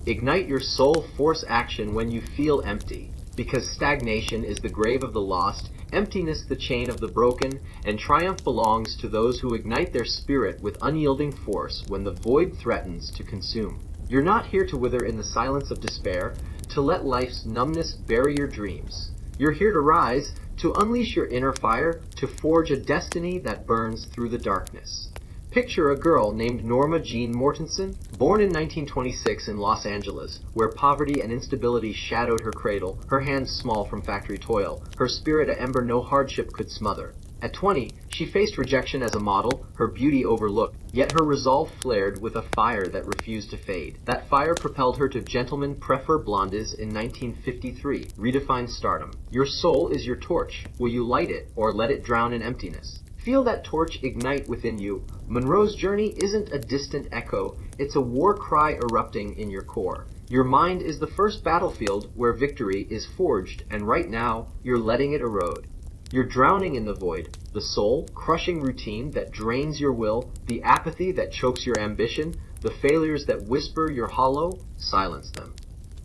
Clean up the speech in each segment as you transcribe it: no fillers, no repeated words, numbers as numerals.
Ignite your soul, force action when you feel empty. Because stagnation is the grave of the lost, emptiness the chain of the broken, and triumph belongs to those who ignite their spirit with unyielding force when the void threatens to consume. You're not here to wither in the silence of despair, to let life's numbness bury your dreams. You're here to rise, to unleash your inner fire, to forge a destiny that burns through the darkness. Picture a girl named Norma Jean Mortensen, born in 1926 in Los Angeles, where poverty and instability shadowed her cradle, her hands small from factory toil, her spirit a ember no hardship could smother. At 20, she faced rejection as a model, her beauty overlooked, yet her resolve flared with a fire that refused to fade. That fire propelled her to Gentlemen Prefer Blondes in 1953, redefined stardom. Your soul is your torch. Will you light it, or let it drown in emptiness? Feel that torch ignite within you. Monroe's journey isn't a distant echo, it's a war cry erupting in your core. Your mind is the first battlefield where victory is forged, and right now, you're letting it erode. You're drowning in the void, the soul-crushing routine that drains your will, the apathy that chokes your ambition, the failures that whisper you're hollow. Silence them.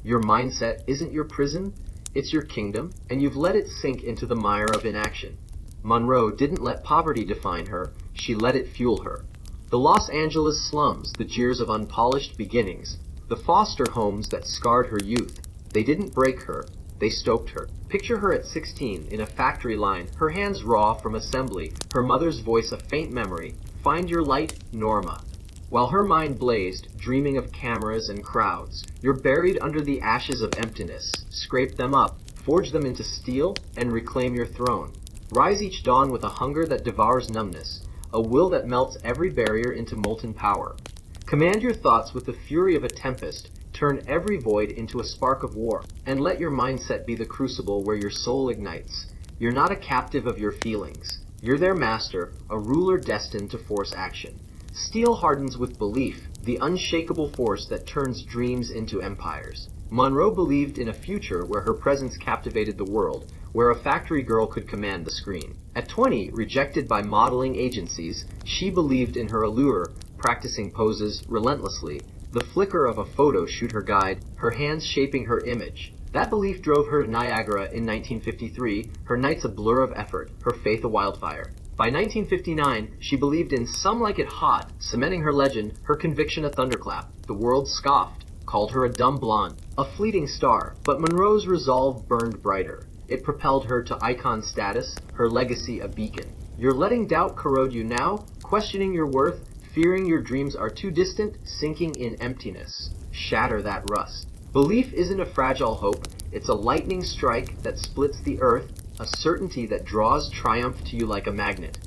Your mindset isn't your prison, it's your kingdom, and you've let it sink into the mire of inaction. Monroe didn't let poverty define her, she let it fuel her. The Los Angeles slums, the jeers of unpolished beginnings, the foster homes that scarred her youth, they didn't break her, they stoked her. Picture her at 16 in a factory line, her hands raw from assembly, her mother's voice a faint memory. Find your light, Norma. While her mind blazed, dreaming of cameras and crowds, you're buried under the ashes of emptiness. Scrape them up, forge them into steel, and reclaim your throne. Rise each dawn with a hunger that devours numbness, a will that melts every barrier into molten power. Command your thoughts with the fury of a tempest, turn every void into a spark of war, and let your mindset be the crucible where your soul ignites. You're not a captive of your feelings. You're their master, a ruler destined to force action. Steel hardens with belief, the unshakable force that turns dreams into empires. Monroe believed in a future where her presence captivated the world, where a factory girl could command the screen. At 20, rejected by modeling agencies, she believed in her allure, practicing poses relentlessly. The flicker of a photo shoot her guide, her hands shaping her image. That belief drove her to Niagara in 1953, her nights a blur of effort, her faith a wildfire. By 1959, she believed in Some Like It Hot, cementing her legend, her conviction a thunderclap. The world scoffed, called her a dumb blonde, a fleeting star, but Monroe's resolve burned brighter. It propelled her to icon status, her legacy a beacon. You're letting doubt corrode you now, questioning your worth, fearing your dreams are too distant, sinking in emptiness. Shatter that rust. Belief isn't a fragile hope, it's a lightning strike that splits the earth, a certainty that draws triumph to you like a magnet.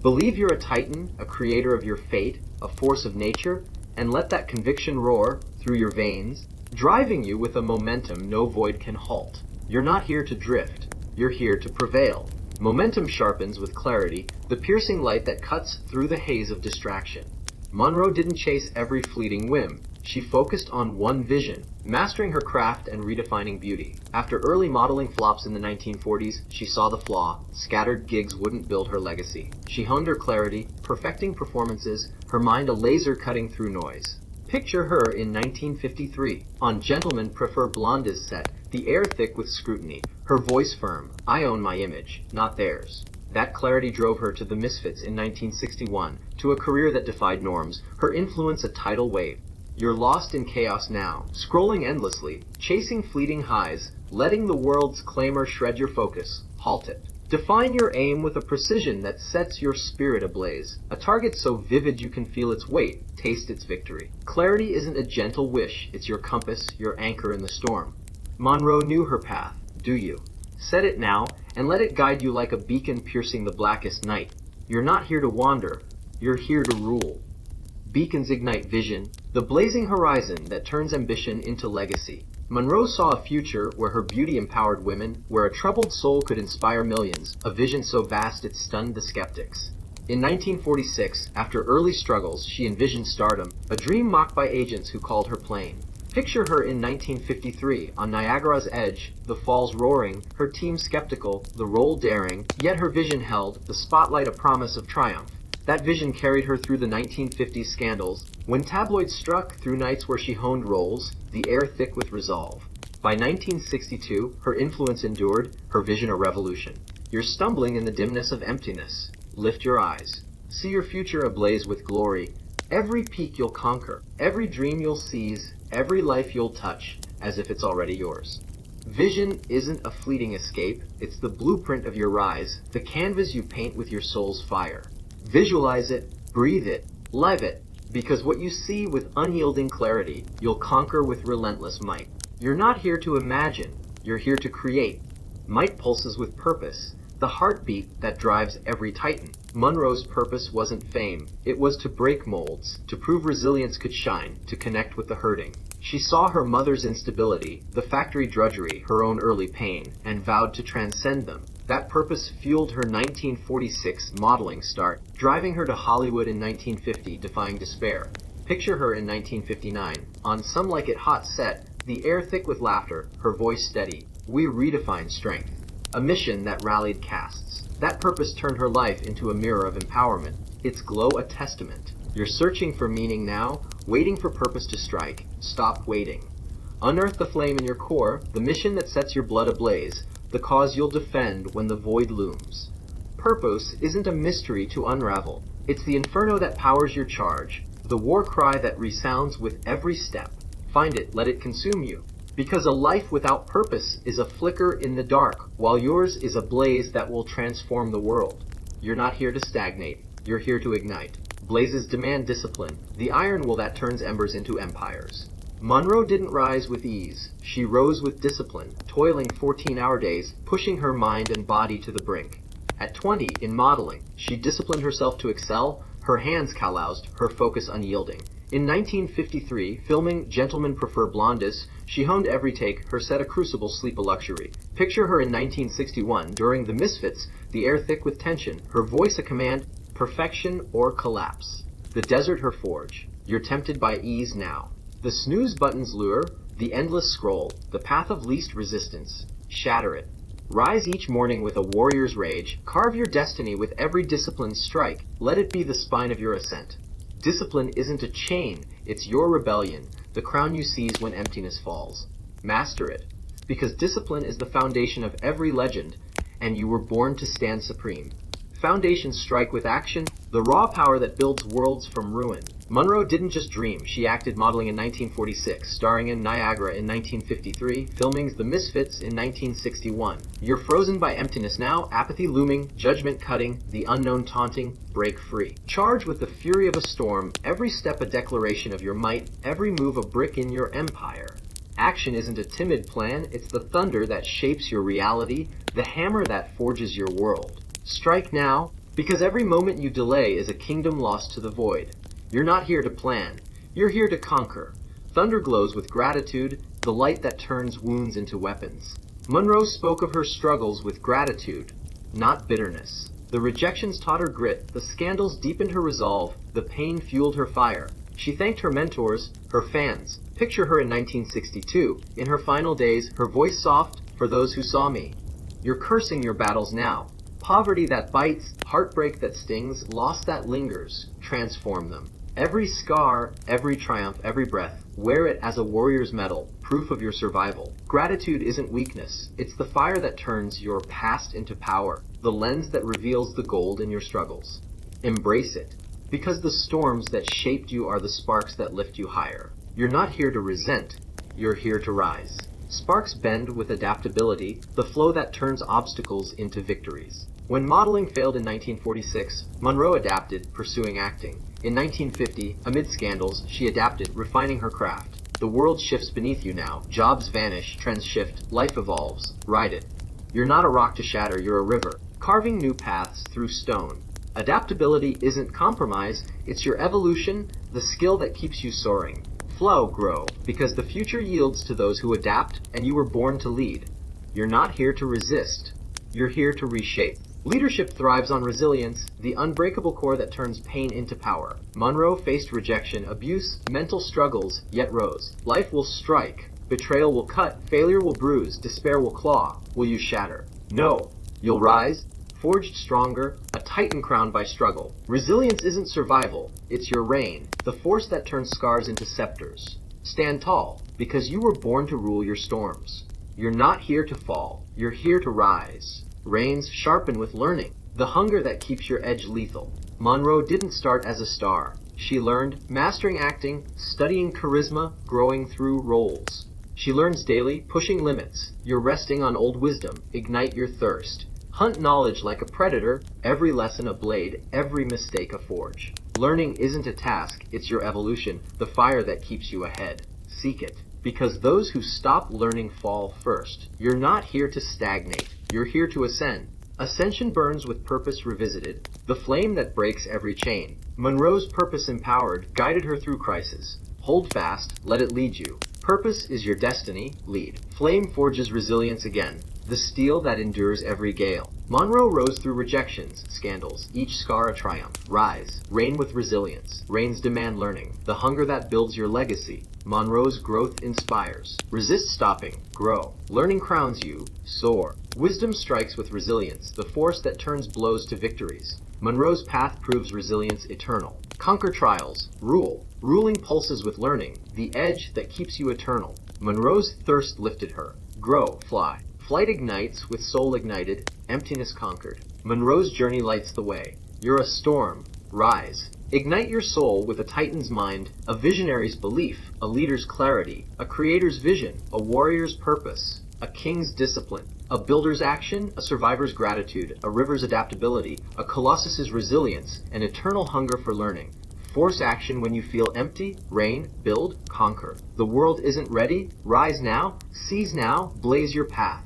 Believe you're a titan, a creator of your fate, a force of nature, and let that conviction roar through your veins, driving you with a momentum no void can halt. You're not here to drift, you're here to prevail. Momentum sharpens with clarity, the piercing light that cuts through the haze of distraction. Monroe didn't chase every fleeting whim. She focused on one vision, mastering her craft and redefining beauty. After early modeling flops in the 1940s, she saw the flaw. Scattered gigs wouldn't build her legacy. She honed her clarity, perfecting performances, her mind a laser cutting through noise. Picture her in 1953, on Gentlemen Prefer Blondes set, the air thick with scrutiny, her voice firm. I own my image, not theirs. That clarity drove her to the Misfits in 1961, to a career that defied norms, her influence a tidal wave. You're lost in chaos now, scrolling endlessly, chasing fleeting highs, letting the world's clamor shred your focus. Halt it. Define your aim with a precision that sets your spirit ablaze, a target so vivid you can feel its weight, taste its victory. Clarity isn't a gentle wish, it's your compass, your anchor in the storm. Monroe knew her path, do you? Set it now, and let it guide you like a beacon piercing the blackest night. You're not here to wander, you're here to rule. Beacons ignite vision, the blazing horizon that turns ambition into legacy. Monroe saw a future where her beauty empowered women, where a troubled soul could inspire millions, a vision so vast it stunned the skeptics. In 1946, after early struggles, she envisioned stardom, a dream mocked by agents who called her plain. Picture her in 1953, on Niagara's edge, the falls roaring, her team skeptical, the role daring, yet her vision held, the spotlight a promise of triumph. That vision carried her through the 1950s scandals, when tabloids struck, through nights where she honed roles, the air thick with resolve. By 1962, her influence endured, her vision a revolution. You're stumbling in the dimness of emptiness. Lift your eyes. See your future ablaze with glory. Every peak you'll conquer, every dream you'll seize, every life you'll touch, as if it's already yours. Vision isn't a fleeting escape, it's the blueprint of your rise, the canvas you paint with your soul's fire. Visualize it, breathe it, live it, because what you see with unyielding clarity, you'll conquer with relentless might. You're not here to imagine, you're here to create. Might pulses with purpose, the heartbeat that drives every titan. Monroe's purpose wasn't fame, it was to break molds, to prove resilience could shine, to connect with the hurting. She saw her mother's instability, the factory drudgery, her own early pain, and vowed to transcend them. That purpose fueled her 1946 modeling start, driving her to Hollywood in 1950, defying despair. Picture her in 1959, on Some Like It Hot set, the air thick with laughter, her voice steady. We redefine strength. A mission that rallied casts. That purpose turned her life into a mirror of empowerment, its glow a testament. You're searching for meaning now, waiting for purpose to strike. Stop waiting. Unearth the flame in your core, the mission that sets your blood ablaze, the cause you'll defend when the void looms. Purpose isn't a mystery to unravel. It's the inferno that powers your charge, the war cry that resounds with every step. Find it, let it consume you. Because a life without purpose is a flicker in the dark, while yours is a blaze that will transform the world. You're not here to stagnate, you're here to ignite. Blazes demand discipline, the iron will that turns embers into empires. Monroe didn't rise with ease, she rose with discipline, toiling 14-hour days, pushing her mind and body to the brink. At 20, in modeling, she disciplined herself to excel, her hands calloused, her focus unyielding. In 1953, filming Gentlemen Prefer Blondes, she honed every take, her set a crucible, sleep a luxury. Picture her in 1961, during The Misfits, the air thick with tension, her voice a command, perfection or collapse. The desert her forge. You're tempted by ease now. The snooze button's lure, the endless scroll, the path of least resistance. Shatter it. Rise each morning with a warrior's rage, carve your destiny with every disciplined strike, let it be the spine of your ascent. Discipline isn't a chain, it's your rebellion, the crown you seize when emptiness falls. Master it, because discipline is the foundation of every legend, and you were born to stand supreme. Foundations strike with action, the raw power that builds worlds from ruin. Monroe didn't just dream, she acted, modeling in 1946, starring in Niagara in 1953, filming The Misfits in 1961. You're frozen by emptiness now, apathy looming, judgment cutting, the unknown taunting, break free. Charge with the fury of a storm, every step a declaration of your might, every move a brick in your empire. Action isn't a timid plan, it's the thunder that shapes your reality, the hammer that forges your world. Strike now, because every moment you delay is a kingdom lost to the void. You're not here to plan, you're here to conquer. Thunder glows with gratitude, the light that turns wounds into weapons. Monroe spoke of her struggles with gratitude, not bitterness. The rejections taught her grit, the scandals deepened her resolve, the pain fueled her fire. She thanked her mentors, her fans. Picture her in 1962, in her final days, her voice soft, for those who saw me. You're cursing your battles now. Poverty that bites, heartbreak that stings, loss that lingers, transform them. Every scar, every triumph, every breath, wear it as a warrior's medal, proof of your survival. Gratitude isn't weakness, it's the fire that turns your past into power, the lens that reveals the gold in your struggles. Embrace it, because the storms that shaped you are the sparks that lift you higher. You're not here to resent, you're here to rise. Sparks bend with adaptability, the flow that turns obstacles into victories. When modeling failed in 1946, Monroe adapted, pursuing acting. In 1950, amid scandals, she adapted, refining her craft. The world shifts beneath you now, jobs vanish, trends shift, life evolves. Ride it. You're not a rock to shatter, you're a river, carving new paths through stone. Adaptability isn't compromise, it's your evolution, the skill that keeps you soaring. Flow, grow, because the future yields to those who adapt, and you were born to lead. You're not here to resist, you're here to reshape. Leadership thrives on resilience, the unbreakable core that turns pain into power. Monroe faced rejection, abuse, mental struggles, yet rose. Life will strike, betrayal will cut, failure will bruise, despair will claw. Will you shatter? No, you'll rise, forged stronger, a titan crowned by struggle. Resilience isn't survival, it's your reign, the force that turns scars into scepters. Stand tall, because you were born to rule your storms. You're not here to fall, you're here to rise. Reins sharpen with learning, the hunger that keeps your edge lethal. Monroe didn't start as a star. She learned, mastering acting, studying charisma, growing through roles. She learns daily, pushing limits. You're resting on old wisdom, ignite your thirst. Hunt knowledge like a predator, every lesson a blade, every mistake a forge. Learning isn't a task, it's your evolution, the fire that keeps you ahead. Seek it, because those who stop learning fall first. You're not here to stagnate, you're here to ascend. Ascension burns with purpose revisited, the flame that breaks every chain. Monroe's purpose empowered, guided her through crisis. Hold fast, let it lead you. Purpose is your destiny, lead. Flame forges resilience again, the steel that endures every gale. Monroe rose through rejections, scandals, each scar a triumph. Rise, reign with resilience. Reigns demand learning, the hunger that builds your legacy. Monroe's growth inspires. Resist stopping, grow. Learning crowns you, soar. Wisdom strikes with resilience, the force that turns blows to victories. Monroe's path proves resilience eternal. Conquer trials, rule. Ruling pulses with learning, the edge that keeps you eternal. Monroe's thirst lifted her. Grow, fly. Flight ignites with soul ignited, emptiness conquered. Monroe's journey lights the way. You're a storm. Rise. Ignite your soul with a titan's mind, a visionary's belief, a leader's clarity, a creator's vision, a warrior's purpose, a king's discipline, a builder's action, a survivor's gratitude, a river's adaptability, a colossus's resilience, an eternal hunger for learning. Force action when you feel empty, reign, build, conquer. The world isn't ready, rise now, seize now, blaze your path.